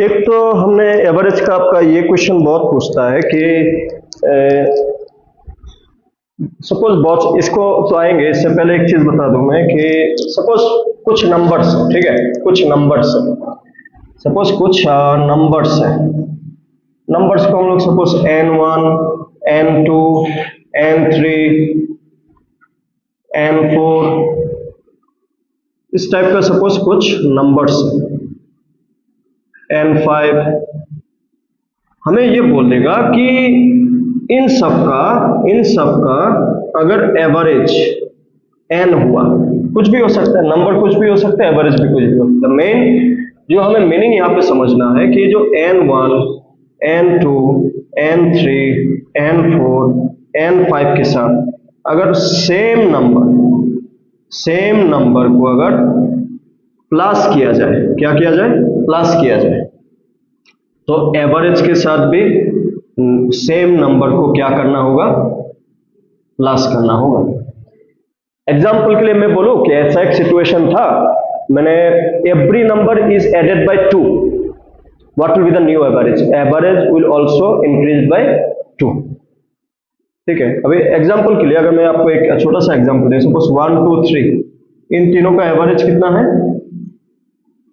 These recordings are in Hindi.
एक तो हमने एवरेज का आपका ये क्वेश्चन बहुत पूछता है कि सपोज बहुत इसको तो आएंगे, इससे पहले एक चीज बता दूं मैं कि सपोज कुछ नंबर्स, ठीक है, कुछ नंबर्स, सपोज कुछ नंबर्स है, नंबर्स को हम लोग suppose n1, n2, n3, n4 इस टाइप का सपोज कुछ नंबर्स है, n5, हमें ये बोल देगा कि इन सब का अगर एवरेज n हुआ, कुछ भी हो सकता है, नंबर कुछ भी हो सकता है, एवरेज भी कुछ भी हो सकता है। मेन जो हमें मीनिंग यहाँ पे समझना है कि जो n1, n2, n3, n4, n5 के साथ अगर सेम नंबर को अगर प्लस किया जाए, क्या किया जाए, प्लस किया जाए, तो एवरेज के साथ भी सेम नंबर को क्या करना होगा, प्लस करना होगा। एग्जाम्पल के लिए मैं बोलूं कि ऐसा एक सिचुएशन था, मैंने every number is added by 2, what will be the new average, average will also increase by 2, ठीक है। अभी एग्जाम्पल के लिए अगर मैं आपको एक छोटा सा एग्जाम्पल दूं, सपोज 1 2 3, इन तीनों का एवरेज कितना है,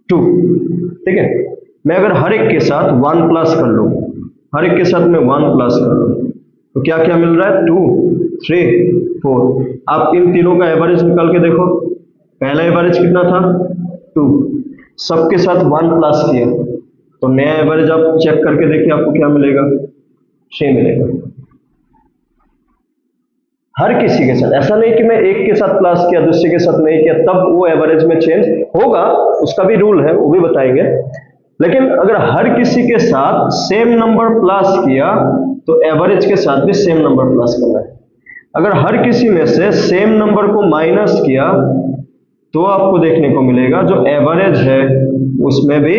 2, ठीक है। मैं अगर हर एक के साथ 1 प्लस कर लूं, हर एक के साथ मैं 1 प्लस कर लूं, तो क्या क्या मिल रहा है, 2 3 4। आप इन तीनों का एवरेज निकाल के देखो, पहला एवरेज कितना था, 2, सबके साथ 1 प्लस किया, तो नया एवरेज आप चेक करके देखिए आपको क्या मिलेगा, 6 मिलेगा। हर किसी के साथ, ऐसा नहीं कि मैं एक के साथ प्लस किया दूसरे के साथ नहीं किया तब वो एवरेज में चेंज होगा, उसका भी रूल है, वो भी बताएंगे। लेकिन अगर हर किसी के साथ सेम नंबर प्लस किया तो एवरेज के साथ भी सेम नंबर प्लस करना है। अगर हर किसी में से सेम नंबर को माइनस किया तो आपको देखने को मिलेगा जो एवरेज है उसमें भी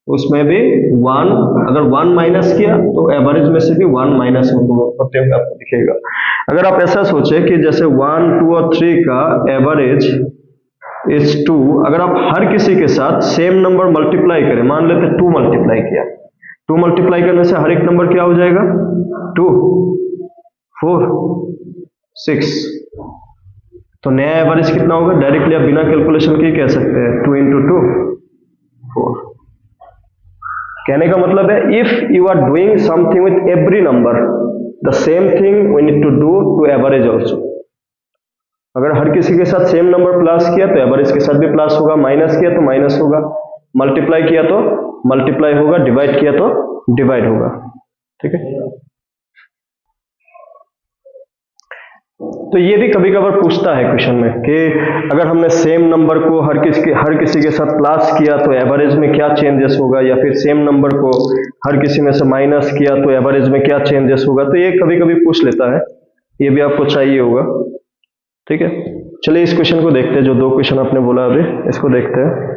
1, अगर 1 माइनस किया तो एवरेज में से भी 1 माइनस होते हुए आपको दिखेगा। अगर आप ऐसा सोचे कि जैसे 1 2 और 3 का एवरेज इज 2, अगर आप हर किसी के साथ सेम नंबर मल्टीप्लाई करें, मान लेते 2 मल्टीप्लाई किया, 2 मल्टीप्लाई करने से हर एक नंबर क्या हो जाएगा, 2 4 6, तो नया एवरेज कितना होगा, डायरेक्टली आप बिना कैलकुलेशन के कह सकते हैं 2 इंटू 2 4। कहने का मतलब है if you are doing something with every number, the same thing we need to do to average also. अगर हर किसी के साथ सेम नंबर प्लस किया तो एवरेज के साथ भी प्लस होगा, माइनस किया तो माइनस होगा, मल्टीप्लाई किया तो मल्टीप्लाई होगा, डिवाइड किया तो डिवाइड होगा, ठीक है। तो ये भी कभी कभार पूछता है क्वेश्चन में कि अगर हमने सेम नंबर को हर किसी के साथ प्लस किया तो एवरेज में क्या चेंजेस होगा, या फिर सेम नंबर को हर किसी में से माइनस किया तो एवरेज में क्या चेंजेस होगा, तो ये कभी कभी पूछ लेता है, ये भी आपको चाहिए होगा, ठीक है। चलिए इस क्वेश्चन को देखते हैं, जो 2 क्वेश्चन आपने बोला अभी, इसको देखते हैं।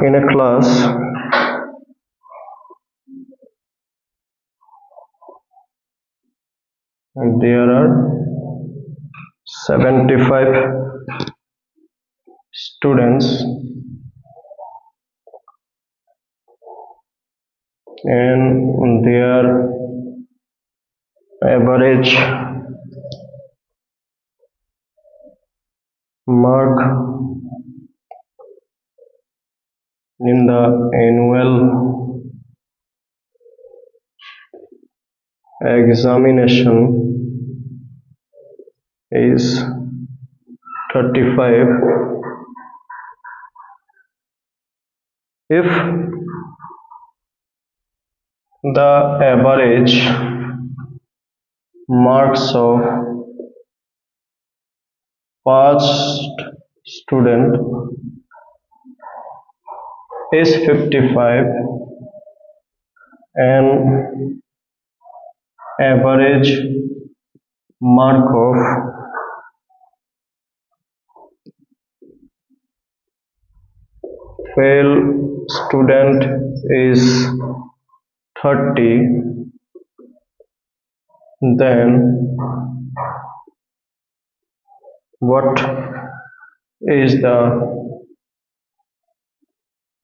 In a class, there are 75 students and their average mark in the annual examination is 35. If the average marks of past student is 55 and average mark of fail student is 30, then what is the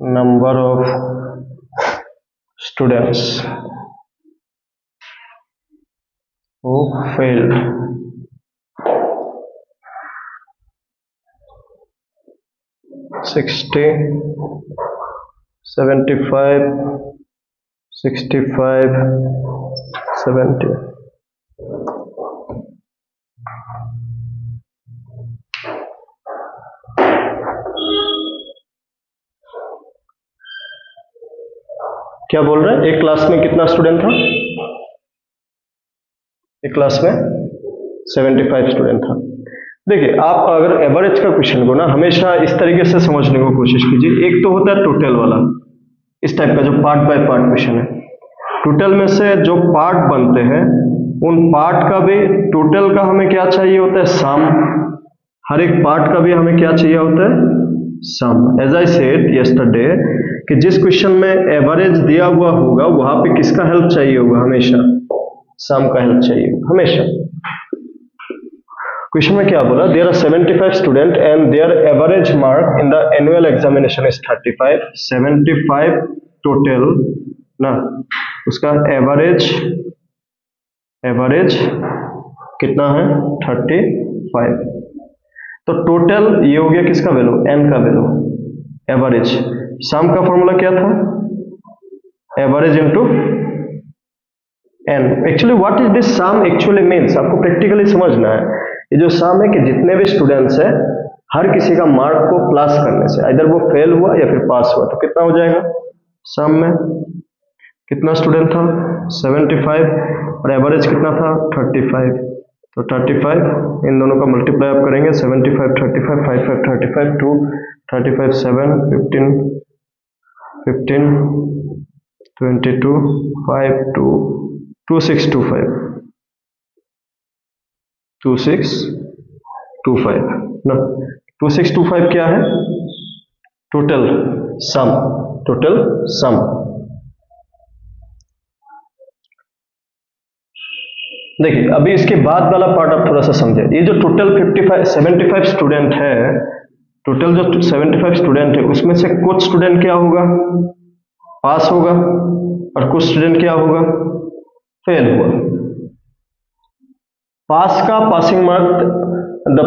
number of students who failed? $60, $75, $65, $70. क्या बोल रहे हैं? एक क्लास में कितना स्टूडेंट था? एक क्लास में 75 स्टूडेंट था। देखिए, आप अगर एवरेज का क्वेश्चन को ना हमेशा इस तरीके से समझने की कोशिश कीजिए। एक तो होता है टोटल वाला, इस टाइप का जो पार्ट बाय पार्ट क्वेश्चन है। टोटल में से जो पार्ट बनते हैं उन पार्ट का भी टोटल का हमें क्या चाहिए होता है? सम। हर एक पार्ट का भी हमें क्या चाहिए होता है? सम। एज आई सेड यस्टरडे कि जिस क्वेश्चन में एवरेज दिया हुआ होगा वहां पे किसका हेल्प चाहिए होगा? हमेशा सम का हेल्प चाहिए होगा, हमेशा। क्वेश्चन में क्या बोला? There are 75 student and their average mark in the annual examination is 35। 75 total ना, उसका एवरेज कितना है? 35। तो टोटल ये हो गया किसका वैल्यू? एन का वैल्यू, एवरेज। सम का फॉर्मूला क्या था? Average into N. Actually what is this sum actually means? आपको प्रैक्टिकली समझना है। ये जो सम है कि जितने भी स्टूडेंट्स है हर किसी का मार्क को प्लस करने से, इधर वो फेल हुआ या फिर पास हुआ, तो कितना हो जाएगा? सम में कितना स्टूडेंट था? 75 और एवरेज कितना था? 35। तो 35 इन दोनों का मल्टीप्लाई आप करेंगे, 75 35 5 5 35 2 35 7 15 15 22 5 2 2625 2625 ना। 2625 क्या है? Total sum. टोटल सम। देखिए, अभी इसके बाद वाला पार्ट आप थोड़ा सा समझे। ये जो टोटल 75 स्टूडेंट है, टोटल जो 75 स्टूडेंट है उसमें से कुछ स्टूडेंट क्या होगा? पास होगा और कुछ स्टूडेंट क्या होगा? फेल हुआ। पास का passing mark, the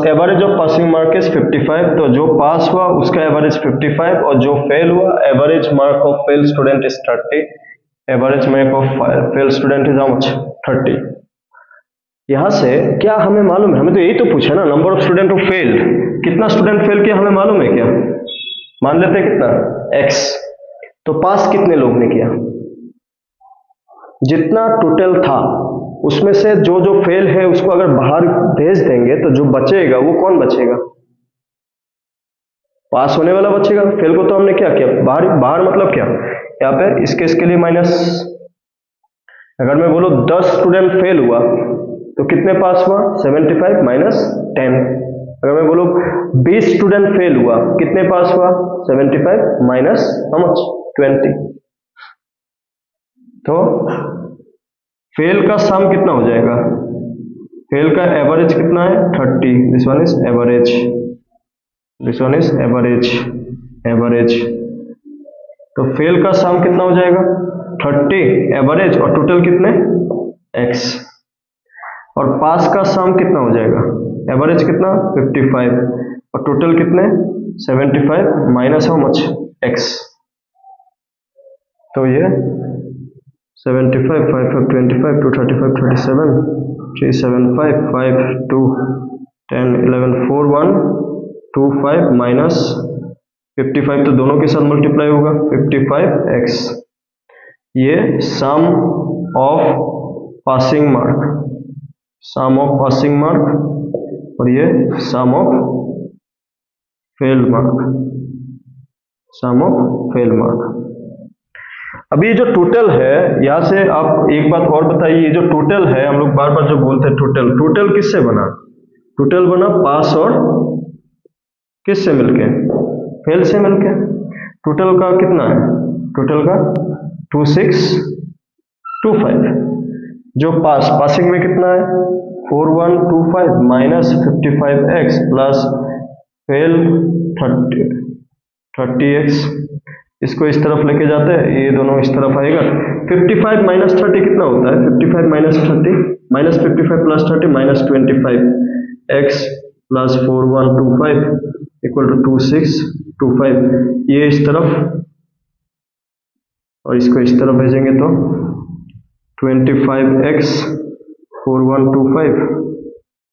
average of passing mark is 55। तो जो पास हुआ उसका एवरेज 55 और जो फेल हुआ average mark of fail student is 30। Average mark of fail student is how much? 30। यहां से क्या हमें मालूम है? हमें तो यही तो पूछा ना, number of student who failed. कितना स्टूडेंट फेल किया हमें मालूम है क्या? मान लेते हैं कितना? x। तो पास कितने लोग ने किया? जितना टोटल था उसमें से जो जो फेल है उसको अगर बाहर भेज देंगे तो जो बचेगा वो कौन बचेगा? पास होने वाला बचेगा। फेल को तो हमने क्या किया? बाहर। बाहर मतलब क्या? यहाँ पे इस केस के लिए माइनस। अगर मैं बोलूं 10 स्टूडेंट फेल हुआ तो कितने पास हुआ? 75 माइनस 10। अगर मैं बोलूं 20 स्टूडेंट फेल हुआ, कितने पास हुआ? 75 माइनस हाउ मच? 20। तो फेल का सम कितना हो जाएगा? फेल का एवरेज कितना है? 30। This one is average, this one is average. तो फेल का सम कितना हो जाएगा? 30 एवरेज और टोटल कितने? x। और पास का सम कितना हो जाएगा? एवरेज कितना? 55 और टोटल कितने? 75 माइनस हाउ मच? x। तो ये 75 5 5 25 2 35 37 3 7 5 5 2 10 11 4 1 2 5 माइनस 55 तो दोनों के साथ मल्टीप्लाई होगा 55x। ये sum of passing mark, sum of passing mark और ये sum of failed mark, sum of fail mark. अभी जो टोटल है, यहां से आप एक बात और बताइए, ये जो टोटल है, हम लोग बार बार जो बोलते हैं टोटल, टोटल किससे बना? टोटल बना पास और किससे मिलके? फेल से मिलके। टोटल का कितना है? टोटल का 2625। जो पासिंग में कितना है? 4125 minus 55x plus fail 30x। इसको इस तरफ लेके जाते हैं, ये दोनों इस तरफ आएगा। 55 माइनस 30 कितना होता है? 55 minus 30 minus 55 plus 30 minus 25x plus 4125 equal to 2625। ये इस तरफ और इसको इस तरफ भेजेंगे तो 25x 4125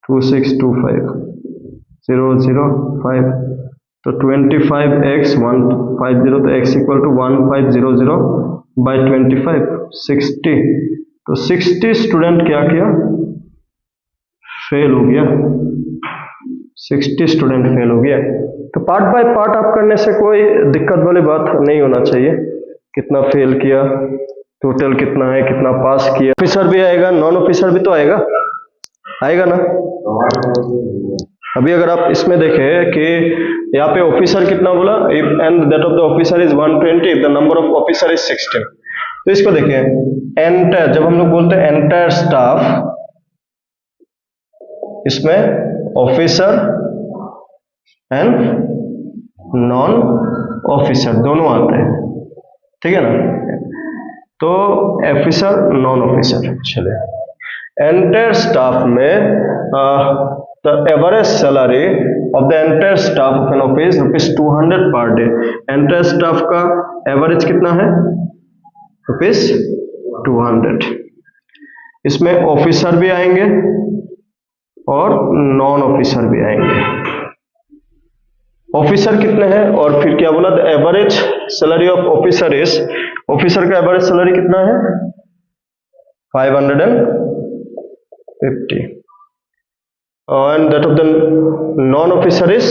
2625 005। तो 25x 150, तो x इक्वल टू 1500 बाई 25 60। तो 60 स्टूडेंट क्या किया? फेल हो गया। 60 स्टूडेंट फेल हो गया। तो पार्ट बाय पार्ट आप करने से कोई दिक्कत वाली बात नहीं होना चाहिए। कितना फेल किया, टोटल कितना है, कितना पास किया। ऑफिसर भी आएगा, नॉन ऑफिसर भी तो आएगा, आएगा ना। अभी अगर आप इसमें देखें कि यहाँ पे ऑफिसर कितना बोला, if and that of the officer is 120 if the number of officer is 16। तो इसको देखें, एंटायर, जब हम लोग बोलते हैं एंटायर स्टाफ, इसमें ऑफिसर एंड नॉन ऑफिसर दोनों आते हैं, ठीक है ना। तो ऑफिसर नॉन ऑफिसर, चले एंटायर स्टाफ में the average salary of the entire staff of an office ₹200 per day. Entire staff का एवरेज कितना है? ₹200। इसमें ऑफिसर भी आएंगे और नॉन ऑफिसर भी आएंगे। ऑफिसर कितने हैं और फिर क्या बोला? The average salary of officer is, officer का एवरेज सैलरी कितना है? 550 and that of the non officer is,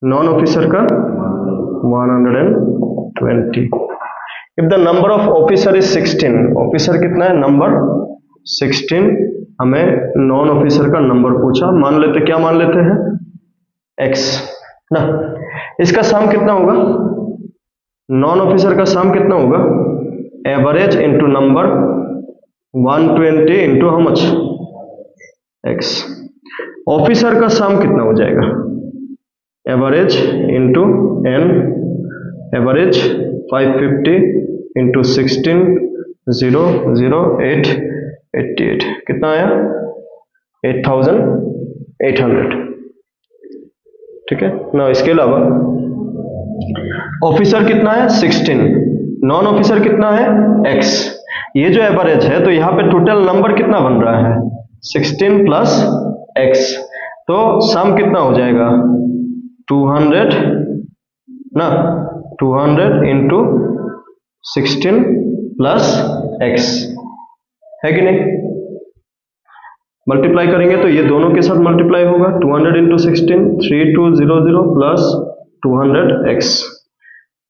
non officer का 120। If the number of officer is 16, officer कितना है? नंबर 16। हमें नॉन ऑफिसर का नंबर पूछा, मान लेते, क्या मान लेते हैं? x ना। इसका सम कितना होगा? नॉन ऑफिसर का सम कितना होगा? Average into number 120 into how much? x। Officer का सम कितना हो जाएगा? Average into n, average 550 into 16 008 88। कितना आया? 8800, ठीक है ना। इसके अलावा ऑफिसर कितना है? 16। नॉन ऑफिसर कितना है? x। ये जो एवरेज है, तो यहाँ पे टोटल नंबर कितना बन रहा है? 16 प्लस x। तो सम कितना हो जाएगा? 200 ना, 200 इंटू 16 प्लस x, है कि नहीं। मल्टीप्लाई करेंगे तो ये दोनों के साथ मल्टीप्लाई होगा। 200 इंटू 16 3200 प्लस 200x।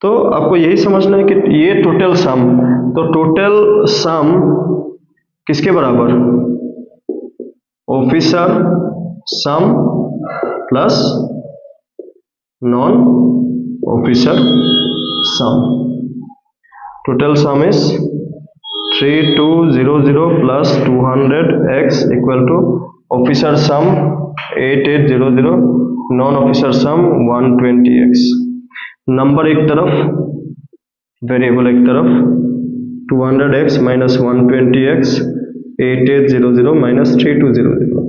तो आपको यही समझना है कि ये टोटल सम, तो टोटल सम किसके बराबर? Officer sum plus non officer sum. Total sum is 3200 plus 200x equal to officer sum 8800, non officer sum 120x। Number एक तरफ, वेरिएबल एक तरफ, 200x minus 120x, 8800 minus 3200,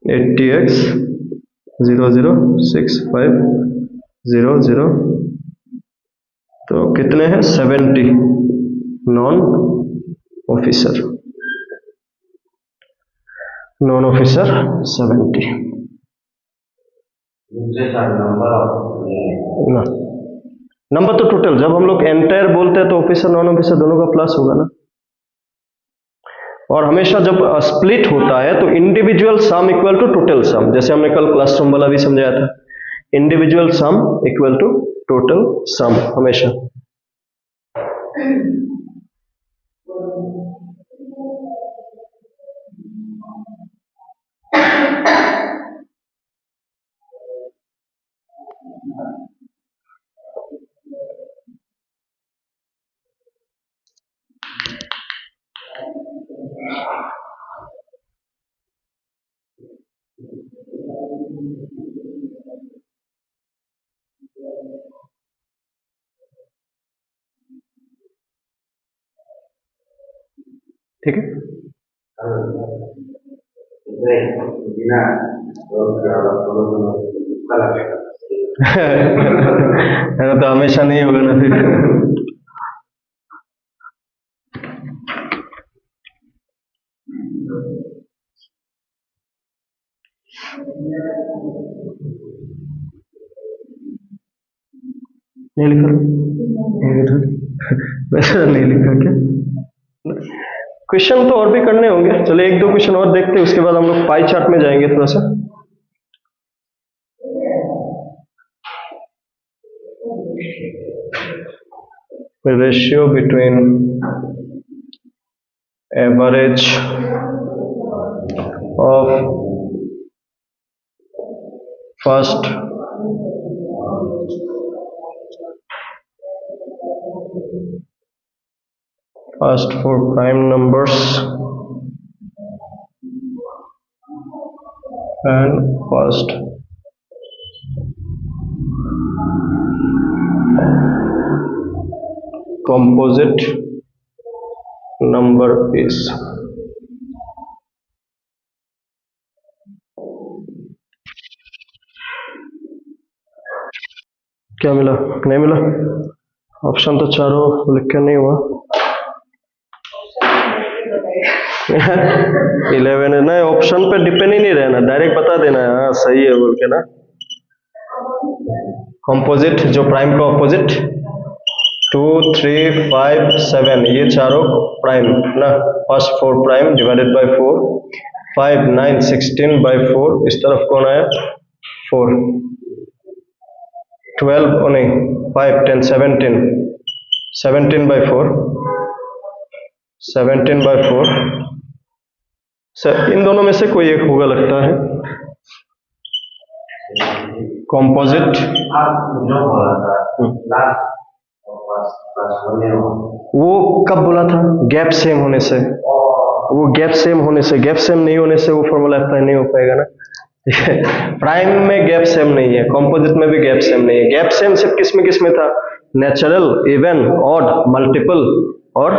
80x 006500। तो कितने हैं? 70 नॉन ऑफिसर, नॉन ऑफिसर 70 ना। नंबर तो टोटल, जब हम लोग एंटायर बोलते हैं तो ऑफिसर नॉन ऑफिसर दोनों का प्लस होगा ना। और हमेशा जब स्प्लिट होता है तो individual sum equal to total sum, जैसे हमने कल क्लासरूम वाला भी समझाया था individual sum equal to total sum हमेशा। ठीक है, तो हमेशा नहीं होगा ना फिर। नहीं लिखा, वैसे नहीं लिखा क्या? क्वेश्चन तो और भी करने होंगे, चलो एक दो क्वेश्चन और देखते हैं, उसके बाद हम लोग पाई चार्ट में जाएंगे थोड़ा सा। Ratio between average of first four prime numbers and first composite number is क्या मिला? नहीं मिला, ऑप्शन तो चारों लिख के नहीं हुआ। 11 है ना, ऑप्शन पे डिपेंड ही नहीं रहना, डायरेक्ट बता देना है हाँ सही है बोल के ना। कंपोजिट जो प्राइम का ऑपोजिट 2 3 5 7 ये चारों प्राइम ना, first 4 prime divided by 4, 5 9 16 by 4, इस तरफ कौन आया 4, 12 नहीं 5 10 17 17 बाय 4, 17 बाय 4, इन दोनों में से कोई एक होगा लगता है कंपोजिट। वो कब बोला था? गैप सेम होने से, वो गैप सेम होने से, गैप सेम नहीं होने से वो फॉर्मूला अप्लाई नहीं हो पाएगा ना। प्राइम में गैप सेम नहीं है, कंपोजिट में भी गैप सेम नहीं है। गैप सेम सिर्फ किस में था? नेचुरल, इवन, ऑड, मल्टीपल और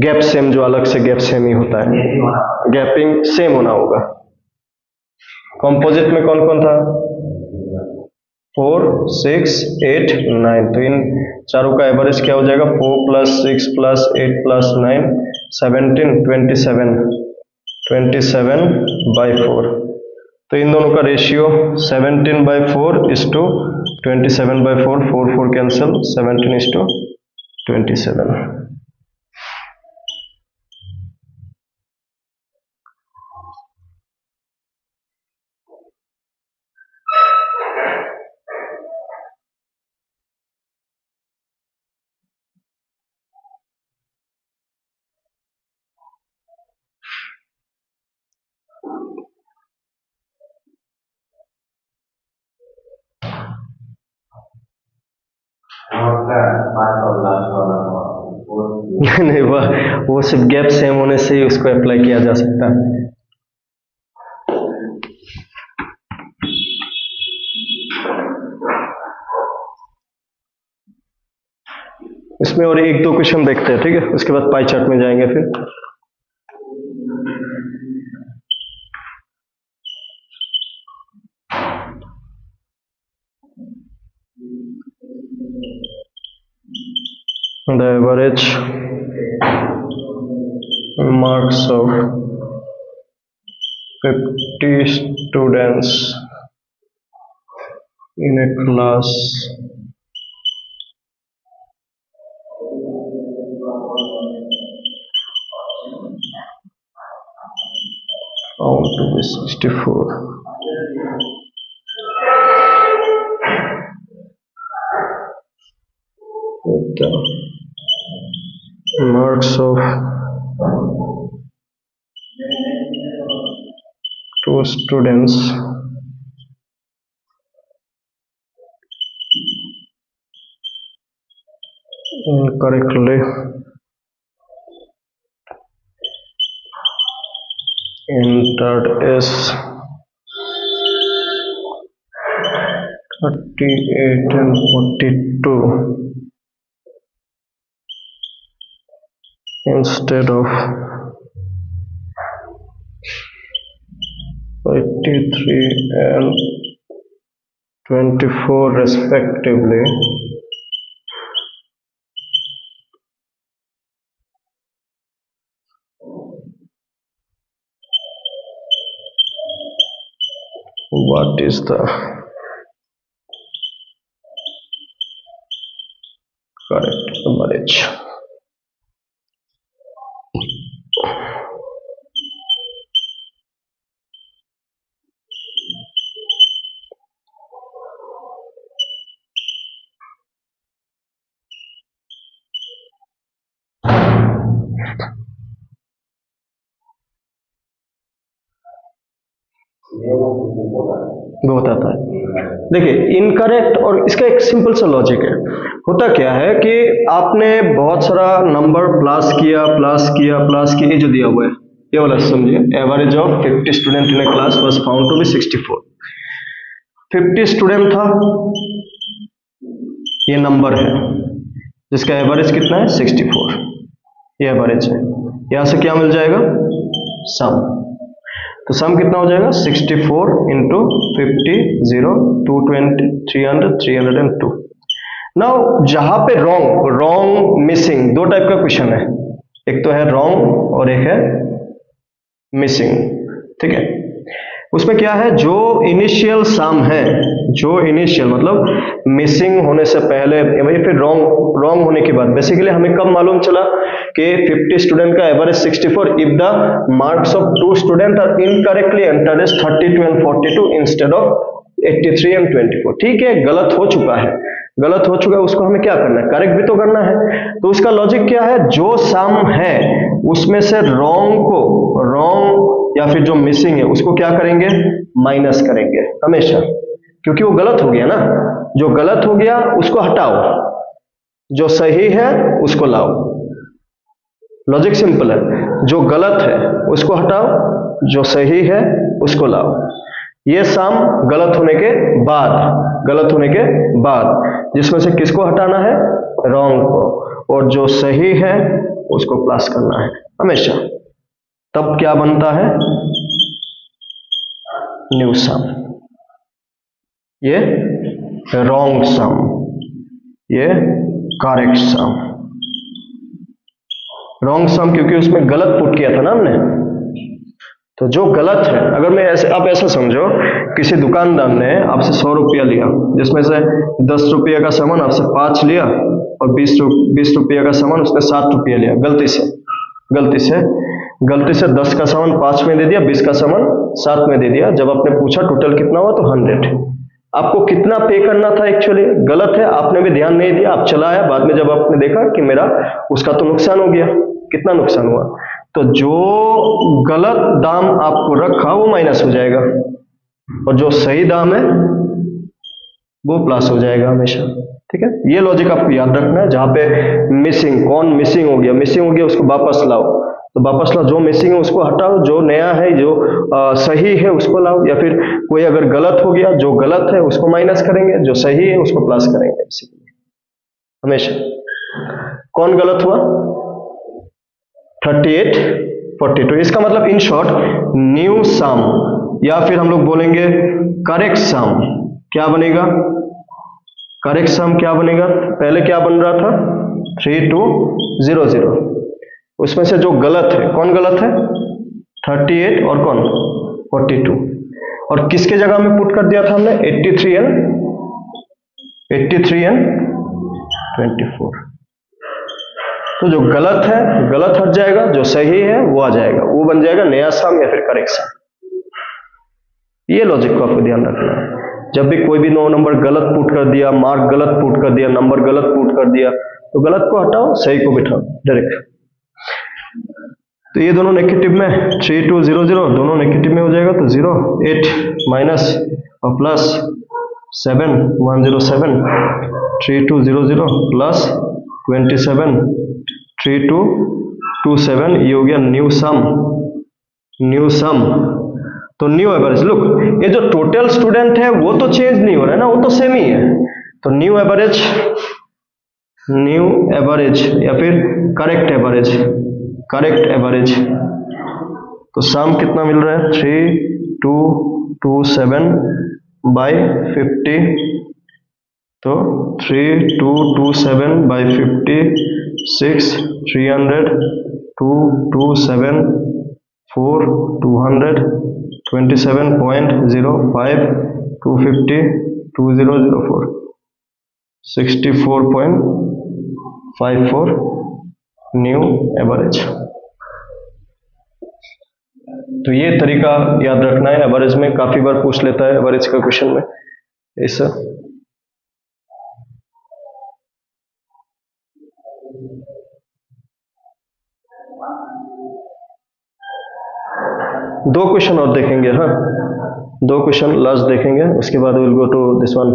गैप सेम जो अलग से गैप सेम ही होता है, गैपिंग सेम होना होगा। कंपोजिट में कौन कौन था? 4 6 8 9, तो इन चारों का एवरेज क्या हो जाएगा? 4 + 6 + 8 + 9 17 27 बाय 4, तो इन दोनों का ratio 17 by 4 is to 27 by 4, 4 4 cancel, 17 is to 27। नहीं वो सिर्फ गैप सेम होने से ही उसको अप्लाई किया जा सकता है। इसमें और एक दो क्वेश्चन देखते हैं, ठीक है, उसके बाद पाई चार्ट में जाएंगे फिर। The average marks of 50 students in a class found to be 64. with the marks of two students incorrectly entered as 38 and 42 instead of 83 and 24 respectively. What is the correct average? वो बताता है। देखिए इनकरेक्ट, और इसका एक सिंपल सा लॉजिक है। होता क्या है कि आपने बहुत सारा नंबर प्लस किया प्लस किया प्लस किया, ये जो दिया हुआ है ये वाला समझिए, average of 50 student in a class was found to be 64। 50 student था, ये नंबर है जिसका एवरेज कितना है 64, ये एवरेज है। यहां से क्या मिल जाएगा, सम। तो सम कितना हो जाएगा 64 इंटू 50, 0, 220, 300, 302। नाउ जहां पे रॉन्ग मिसिंग, दो टाइप का क्वेश्चन है, एक तो है रॉन्ग और एक है मिसिंग, ठीक है। उसमें क्या है, जो इनिशियल सम है, जो इनिशियल मतलब मिसिंग होने से पहले या फिर रॉन्ग होने के बाद, बेसिकली हमें कब मालूम चला कि 50 स्टूडेंट का average 64 if the marks of 2 student are incorrectly entered as 32 and 42 instead of 83 and 24। ठीक है, गलत हो चुका है, गलत हो चुका है, उसको हमें क्या करना है, करेक्ट भी तो करना है। तो उसका लॉजिक क्या है, जो सम है उसमें से रॉन्ग या फिर जो मिसिंग है उसको क्या करेंगे, माइनस करेंगे हमेशा, क्योंकि वो गलत हो गया ना। जो गलत हो गया उसको हटाओ, जो सही है उसको लाओ। लॉजिक सिंपल है, जो गलत है उसको हटाओ, जो सही है उसको लाओ। ये सम गलत होने के बाद जिसमें से किसको हटाना है, रॉन्ग को, और जो सही है उसको प्लस करना है हमेशा। तब क्या बनता है, न्यू सम। ये रॉन्ग सम, ये करेक्ट सम। रॉन्ग सम क्योंकि उसमें गलत पुट किया था ना हमने, तो जो गलत है, अगर मैं ऐसे, आप ऐसा समझो, किसी दुकानदार ने आपसे 100 रुपया लिया, जिसमें से 10 रुपये का सामान आपसे 5 लिया और 20 रुपये का सामान उसने 7 रुपया लिया, गलती से 10 का सामान 5 में दे दिया, 20 का सामान 7 में दे दिया। जब आपने पूछा टोटल कितना हुआ, तो 100। आपको कितना पे करना था एक्चुअली गलत है, आपने भी ध्यान नहीं दिया, आप चलाया, बाद में जब आपने देखा कि मेरा उसका तो नुकसान हो गया, कितना नुकसान हुआ, तो जो गलत दाम आपको रखा वो माइनस हो जाएगा और जो सही दाम है वो प्लस हो जाएगा हमेशा। ठीक है, ये लॉजिक आपको याद रखना है। जहां पे मिसिंग हो गया उसको वापस लाओ, तो वापस लाओ, जो मिसिंग है उसको हटाओ, जो नया है, जो सही है उसको लाओ, या फिर कोई अगर गलत हो गया, जो गलत है उसको माइनस करेंगे, जो सही है उसको प्लस करेंगे हमेशा। कौन गलत हुआ, 38, 42। इसका मतलब इन शॉर्ट न्यू सम, या फिर हम लोग बोलेंगे करेक्ट सम। क्या बनेगा, करेक्ट सम क्या बनेगा, पहले क्या बन रहा था 3200, उसमें से जो गलत है, कौन गलत है 38 और कौन 42, और किसके जगह में पुट कर दिया था हमने 83 एंड 24। तो जो गलत है गलत हट जाएगा, जो सही है वो आ जाएगा, वो बन जाएगा नया सम या फिर करेक्ट सम। ये लॉजिक को आपको ध्यान रखना है। जब भी कोई भी 9 नंबर गलत पुट कर दिया, मार्क गलत पुट कर दिया, नंबर गलत पुट कर दिया, तो गलत को हटाओ, सही को बिठाओ डायरेक्ट। तो ये दोनों नेगेटिव में, 3 2 0 0 दोनों नेगेटिव में हो जाएगा, तो 0 8 माइनस और प्लस 7 107, 3 2 0 0 प्लस 27 3 2 2 7, ये हो गया न्यू सम। तो न्यू एवरेज, लुक ये जो टोटल स्टूडेंट है वो तो चेंज नहीं हो रहा है ना, वो तो सेम ही है। तो न्यू एवरेज या फिर करेक्ट एवरेज, तो सम कितना मिल रहा है 3227 बाई 50, तो 3227 बाई 50 6 300 227 4 200 27.05 250 2004 64.54 न्यू एवरेज। तो ये तरीका याद रखना है, एवरेज में काफी बार पूछ लेता है एवरेज का क्वेश्चन में ऐसा। दो क्वेश्चन और देखेंगे, हाँ 2 क्वेश्चन लास्ट देखेंगे, उसके बाद will go to this one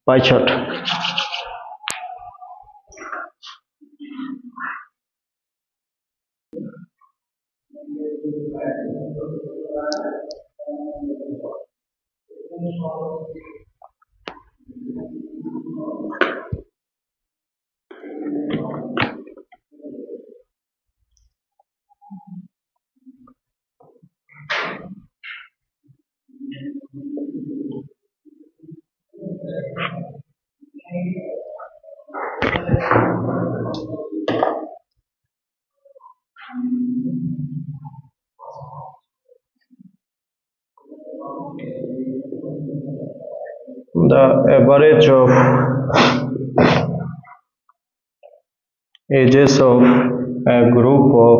pie chart. The average of ages of a group of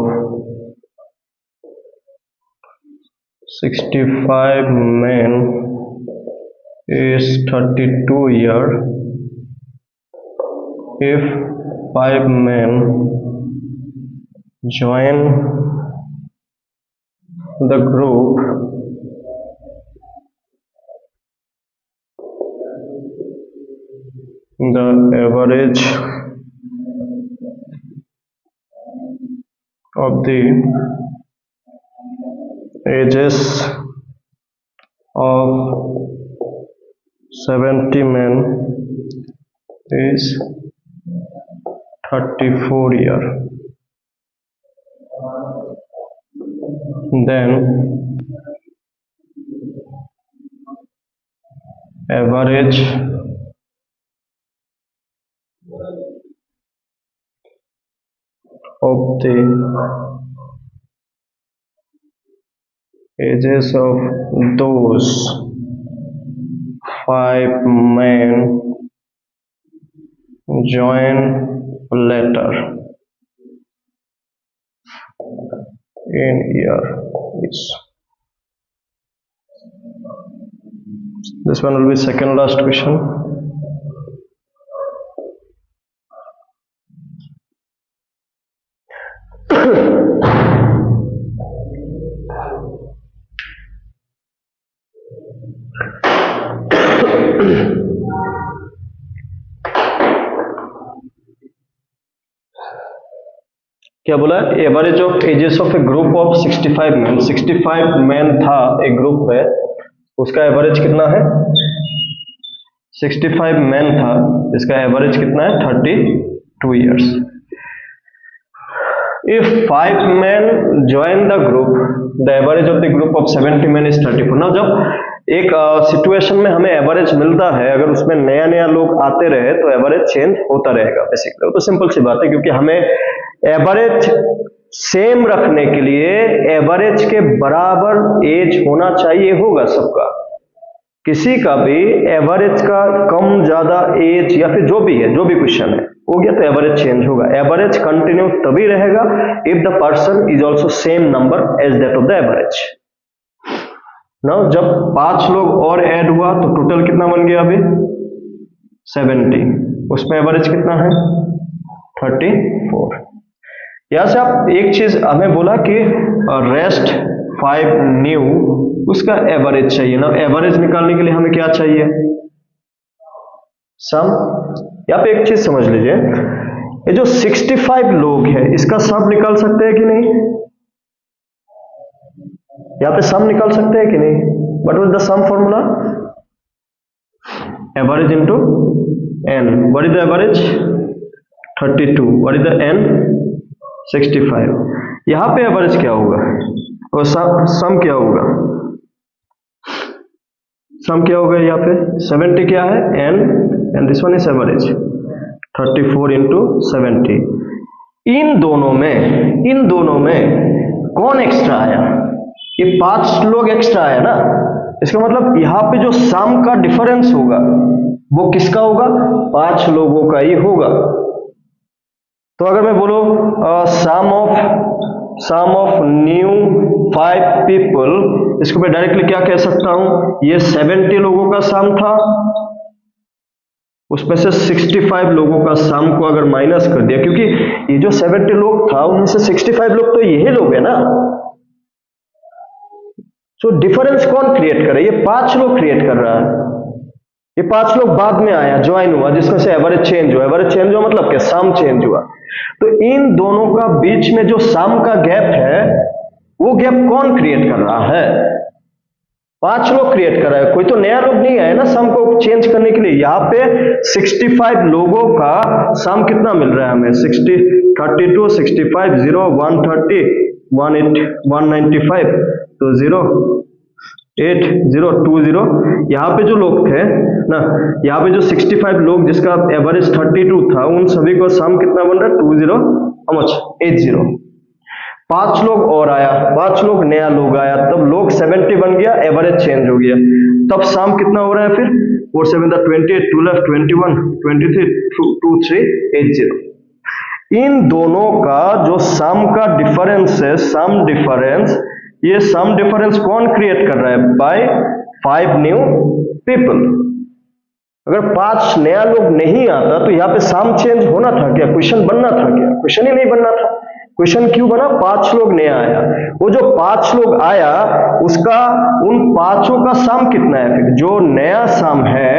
65 men is 32 years if 5 men join the group the average of the ages of 70 men is 34 years. Then average of the ages of those 5 men join later in year is. This one will be second last question. क्या बोला, average of ages of a group of 65 man, 65 man था एक ग्रुप में, उसका एवरेज कितना है 65 मैन था, इसका एवरेज कितना है 32 years. If 5 men join the group, the average of the group of 70 men is 34. Now जब एक सिचुएशन में हमें एवरेज मिलता है, अगर उसमें नया नया लोग आते रहे तो एवरेज चेंज होता रहेगा बेसिकली, तो सिंपल सी बात है, क्योंकि हमें एवरेज सेम रखने के लिए एवरेज के बराबर एज होना चाहिए होगा सबका, किसी का भी एवरेज का कम ज्यादा एज या फिर जो भी है, जो भी क्वेश्चन है हो गया तो एवरेज चेंज होगा। एवरेज कंटिन्यू तभी रहेगा if the person is also same number as that of the average. Now जब 5 लोग और ऐड हुआ तो टोटल कितना बन गया अभी 70, उसमें एवरेज कितना है 34। यहां से आप एक चीज हमें बोला कि रेस्ट 5 न्यू, उसका एवरेज चाहिए ना। एवरेज निकालने के लिए हमें क्या चाहिए? सम। यहाँ पे एक चीज समझ लीजिए, ये जो 65 लोग हैं इसका सम निकाल सकते हैं कि नहीं? यहाँ पे सम निकाल सकते हैं कि नहीं? What was the sum formula? Average into n। What is the average? 32। What is the n? 65। यहाँ पे एवरेज क्या होगा और सम क्या होगा? सम क्या होगा यहाँ पे? 70 क्या है? n and this one is average. 34 into 70। इन दोनों में कौन एक्स्ट्रा आया? ये 5 लोग एक्स्ट्रा आया ना। इसका मतलब यहाँ पे जो सम का डिफरेंस होगा वो किसका होगा? 5 लोगों का ही होगा। तो अगर मैं बोलूं सम ऑफ न्यू 5 पीपल, इसको मैं डायरेक्टली क्या कह सकता हूं? ये 70 लोगों का सम था, उसमें से 65 लोगों का सम को अगर माइनस कर दिया, क्योंकि ये जो 70 लोग था उनमें से 65 लोग तो यही लोग है ना। तो डिफरेंस कौन क्रिएट कर रहा है? ये 5 लोग क्रिएट कर रहा है। ये 5 लोग बाद में आया, ज्वाइन हुआ, जिसमें से एवरेज चेंज हुआ। एवरेज चेंज हुआ मतलब क्या? सम चेंज हुआ। तो इन दोनों का बीच में जो सम का गैप है वो गैप कौन क्रिएट कर रहा है? 5 लोग क्रिएट कर रहा है, कोई तो नया लोग नहीं आया ना सम को चेंज करने के लिए। यहाँ पे 65 लोगों का सम कितना मिल रहा है हमें? 60, 32, 65, 0, 130, 195, तो 0, 8, 0, 2, 0। यहाँ पे जो लोग थे ना, यहाँ पे जो 65 लोग जिसका एवरेज 32 था, उन सभी को सम कितना बन रहा है? 20, how much? 80। 5 लोग और आया, 5 लोग नया लोग आया, तब लोग 70 बन गया, एवरेज चेंज हो गया, तब सम कितना हो रहा है फिर? 4 7 28, 2 left 21, 23, 2 3 80। इन दोनों का जो सम का डिफरेंस है, सम डिफरेंस, ये सम डिफरेंस कौन क्रिएट कर रहा है? By 5 new people. अगर 5 नया लोग नहीं आता तो यहाँ पे सम चेंज होना था क्या? क्वेश्चन बनना था क्या? क्वेश्चन ही नहीं बनना था। क्वेश्चन क्यों बना? 5 लोग नया आया। वो जो 5 लोग आया उसका, उन 5 का सम कितना है? फिर जो नया सम है,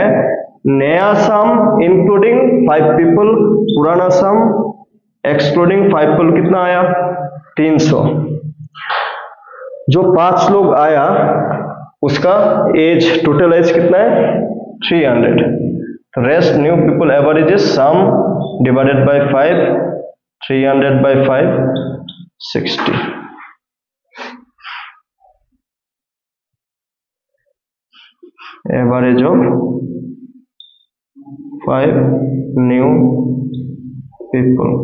नया सम इंक्लूडिंग 5 पीपल, पुराना सम एक्सक्लूडिंग 5 पीपल कितना आया? 300। जो 5 लोग आया उसका एज, टोटल एज कितना है? 300। Rest new people average is some divided by 5, 300 by 5, 60। Average of 5 new people।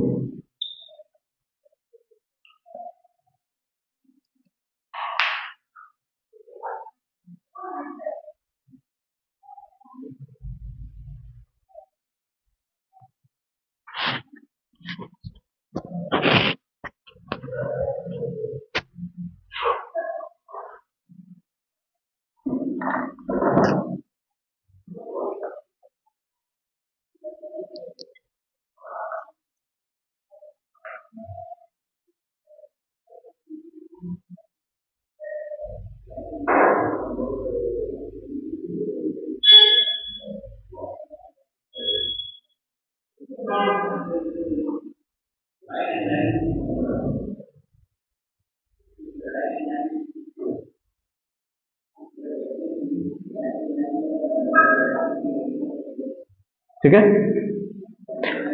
ठीक है,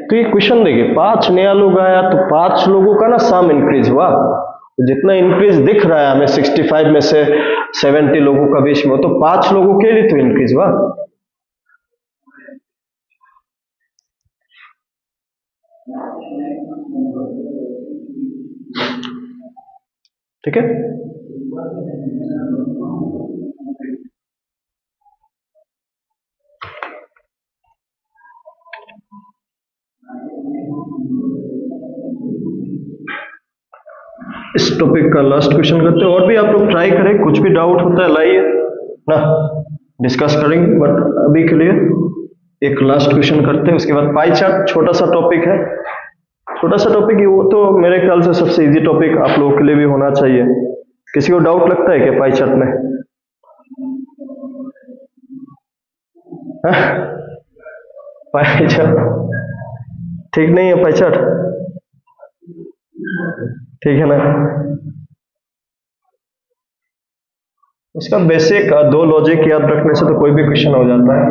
तो ये क्वेश्चन देखिए, 5 नया लोग आया तो 5 लोगों का ना सम इंक्रीज हुआ। तो जितना इंक्रीज दिख रहा है हमें 65 में से 70 लोगों का बीच में, तो 5 लोगों के लिए तो इंक्रीज हुआ। ठीक है, इस टॉपिक का लास्ट क्वेश्चन करते हैं। और भी आप लोग ट्राई करें, कुछ भी डाउट होता है लाइए ना, डिस्कस करेंगे। बट अभी के लिए एक लास्ट क्वेश्चन करते हैं, उसके बाद पाई चार्ट छोटा सा टॉपिक है। छोटा सा टॉपिक ही, वो तो मेरे ख्याल से सबसे इजी टॉपिक आप लोगों के लिए भी होना चाहिए। किसी को डाउट लगता है क्या पाई चार्ट में? पाई चार्ट ठीक नहीं है? पाई चार्ट ठीक है ना? इसका बेसिक दो लॉजिक याद रखने से तो कोई भी क्वेश्चन हो जाता है।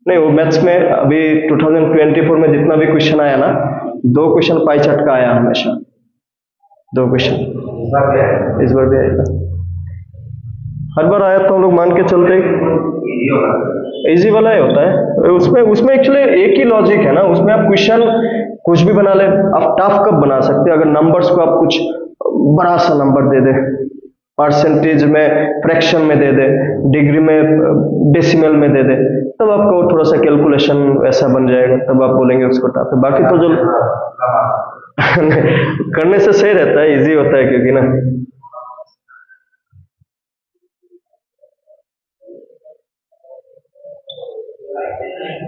नहीं, वो मैथ्स में अभी 2024 में जितना भी क्वेश्चन आया ना, 2 क्वेश्चन पाई चार्ट का आया हमेशा, 2 क्वेश्चन। इस बार भी आएगा, हर बार आया तो हम लोग मान के चलते इजी वाला ही होता है। उसमें एक्चुअली एक ही लॉजिक है ना, उसमें आप क्वेश्चन कुछ भी बना ले। आप टफ कब बना सकते हैं? अगर नंबर्स को आप कुछ बड़ा सा नंबर दे दे, परसेंटेज में, फ्रैक्शन में दे दे, डिग्री में, डेसिमल में दे दे, तब आपको थोड़ा सा कैलकुलेशन ऐसा बन जाएगा, तब आप बोलेंगे उसको टफ है। बाकी तो जो करने से सही रहता है, इजी होता है, क्योंकि ना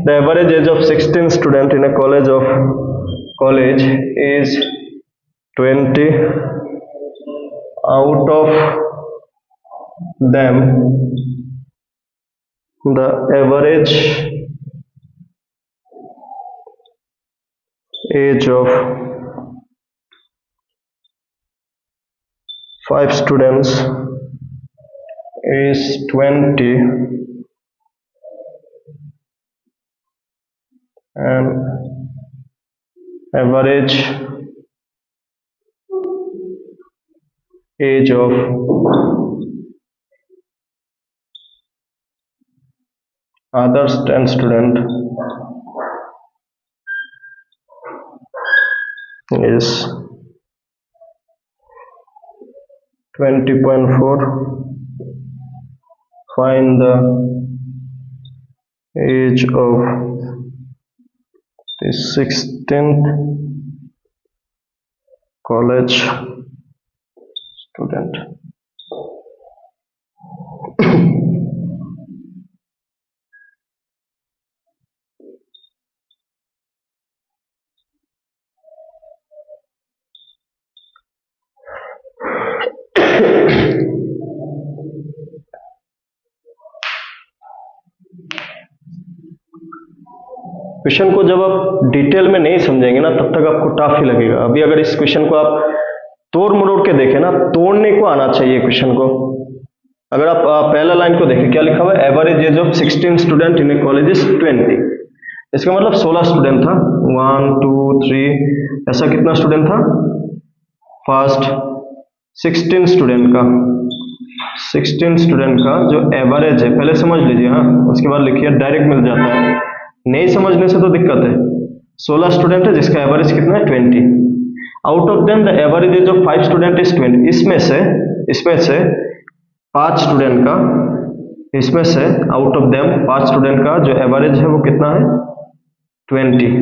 the average age of 16 student in a college is 20. Out of them, the average age of 5 students is 20, and average age of others 10 student is 20.4. Find the age of the 16th college student. Question को जब आप डिटेल में नहीं समझेंगे ना, तब तक आपको टफ ही लगेगा। अभी अगर इस क्वेश्चन को आप तोड़ मरोड़ के देखें ना, तोड़ने को आना चाहिए क्वेश्चन को। अगर आप पहला लाइन को देखें, क्या लिखा हुआ है? Average age of 16 student in A college is 20। इसका मतलब 16 स्टूडेंट था। 1 2 3 ऐसा कितना स्टूडेंट था? फर्स्ट 16 स्टूडेंट का, 16 स्टूडेंट का जो एवरेज है, पहले समझ लीजिए, हाँ, उसके बाद लिखिए, डायरेक्ट मिल जाता है। नहीं समझने से तो दिक्कत है। 16 स्टूडेंट है जिसका एवरेज कितना है? 20। Out of them the average age of 5 student is 20। इसमें से 5 स्टूडेंट का, इसमें से आउट ऑफ देम 5 स्टूडेंट का जो एवरेज है वो कितना है? 20।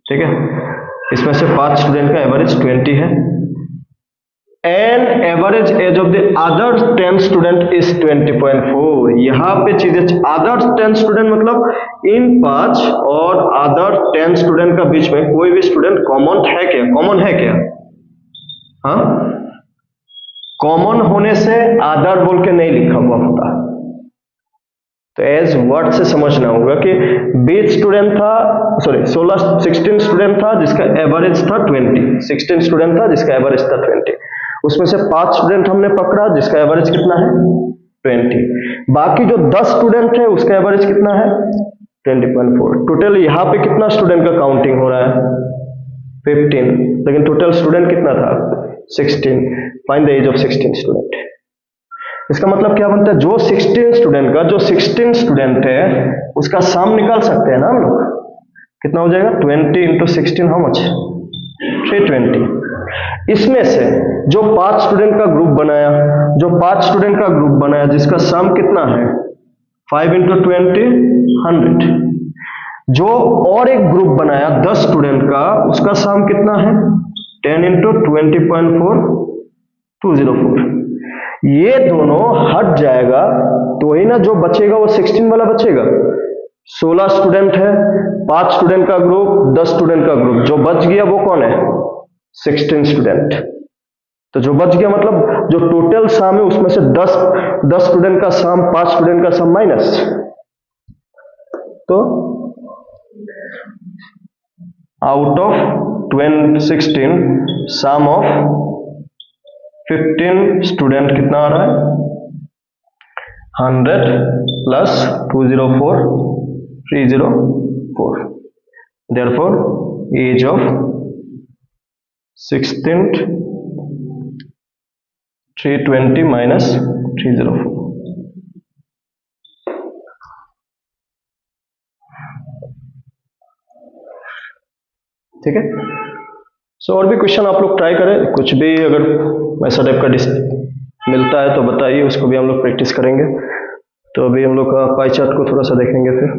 ठीक है, इसमें से 5 स्टूडेंट का एवरेज 20 है। And average age of the other 10 student is 20.4। यहाँ पे चीजें, अदर 10 स्टूडेंट मतलब इन 5 और अदर 10 स्टूडेंट का बीच में कोई भी स्टूडेंट कॉमन है क्या? कॉमन है क्या? हाँ, कॉमन होने से अदर बोल के नहीं लिखा हुआ होता। तो एज वर्ड से समझना होगा कि 20 स्टूडेंट था, सॉरी 16 स्टूडेंट था जिसका एवरेज था 20। 16 स्टूडेंट था जिसका एवरेज था 20। उसमें से 5 स्टूडेंट हमने पकड़ा जिसका एवरेज कितना है? 20। बाकी जो 10 स्टूडेंट है उसका एवरेज कितना है? 20.4। टोटल यहाँ पे कितना स्टूडेंट का काउंटिंग हो रहा है? 15। लेकिन टोटल स्टूडेंट कितना था? 16। Find the age of 16 student. इसका मतलब क्या बनता है? जो 16 स्टूडेंट का, जो 16 स्टूडेंट है उसका सम निकाल सकते हैं ना हम लोग। कितना हो जाएगा? 20 इंटू 16, हाउ मच? 320। इसमें से जो 5 स्टूडेंट का ग्रुप बनाया, जो 5 स्टूडेंट का ग्रुप बनाया जिसका सम कितना है? 5 इंटू 20, 100। जो और एक ग्रुप बनाया 10 स्टूडेंट का, उसका सम कितना है? 10 इंटू 20.4, 204। ये दोनों हट जाएगा तो ही ना जो बचेगा वो 16 वाला बचेगा। 16 स्टूडेंट है, 5 स्टूडेंट का ग्रुप, 10 स्टूडेंट का ग्रुप, जो बच गया वो कौन है? 16 स्टूडेंट। तो जो बच गया मतलब जो टोटल सम है उसमें से 10 स्टूडेंट का सम, 5 स्टूडेंट का सम माइनस, तो out of 16 sum of 15 student कितना आ रहा है? 100 plus 204 304। Therefore age of 16th 320 minus 304। ठीक है। सो और भी क्वेश्चन आप लोग ट्राई करें, कुछ भी अगर ऐसा टाइप का मिलता है तो बताइए, उसको भी हम लोग प्रैक्टिस करेंगे। तो अभी हम लोग का पाई चार्ट को थोड़ा सा देखेंगे फिर।